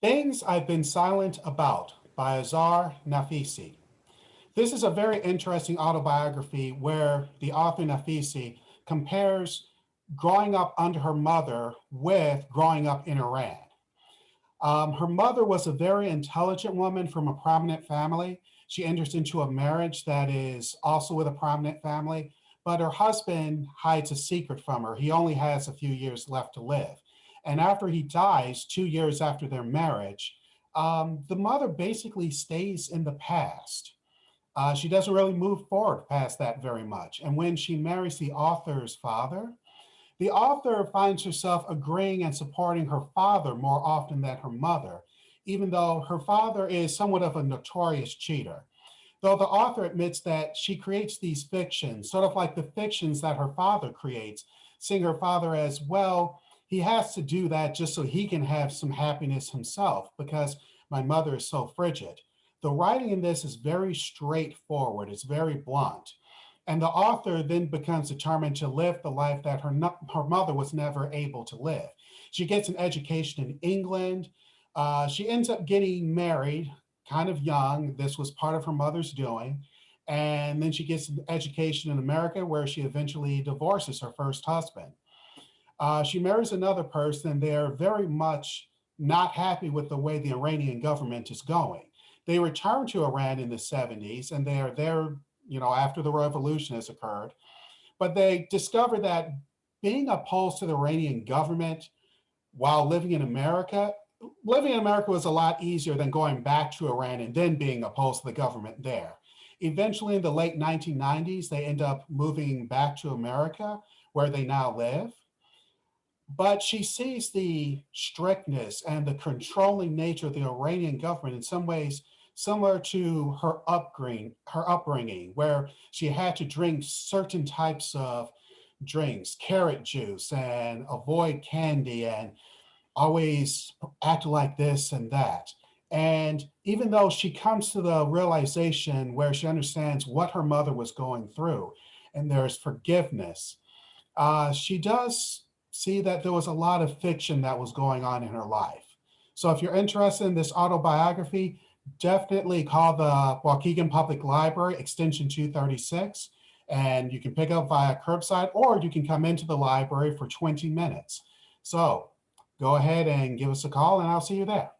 Things I've Been Silent About by Azar Nafisi. This is a very interesting autobiography where the author Nafisi compares growing up under her mother with growing up in Iran. Her mother was a very intelligent woman from a prominent family. She enters into a marriage that is also with a prominent family, but her husband hides a secret from her. He only has a few years left to live. And after he dies, 2 years after their marriage, the mother basically stays in the past. She doesn't really move forward past that very much. And when she marries the author's father, the author finds herself agreeing and supporting her father more often than her mother, even though her father is somewhat of a notorious cheater. Though the author admits that she creates these fictions, sort of like the fictions that her father creates, seeing her father as well, he has to do that just so he can have some happiness himself because my mother is so frigid. The writing in this is very straightforward, it's very blunt. And the author then becomes determined to live the life that her mother was never able to live. She gets an education in England. She ends up getting married kind of young. This was part of her mother's doing. And then she gets an education in America where she eventually divorces her first husband. She marries another person. They're very much not happy with the way the Iranian government is going. They return to Iran in the 70s and they are there, after the revolution has occurred. But they discover that being opposed to the Iranian government while living in America was a lot easier than going back to Iran and then being opposed to the government there. Eventually, in the late 1990s, they end up moving back to America, where they now live. But she sees the strictness and the controlling nature of the Iranian government in some ways similar to her upbringing, where she had to drink certain types of drinks, carrot juice, and avoid candy, and always act like this and that. And even though she comes to the realization where she understands what her mother was going through, and there's forgiveness, she does see that there was a lot of fiction that was going on in her life. So if you're interested in this autobiography, definitely call the Waukegan Public Library, extension 236, and you can pick up via curbside, or you can come into the library for 20 minutes. So go ahead and give us a call, and I'll see you there.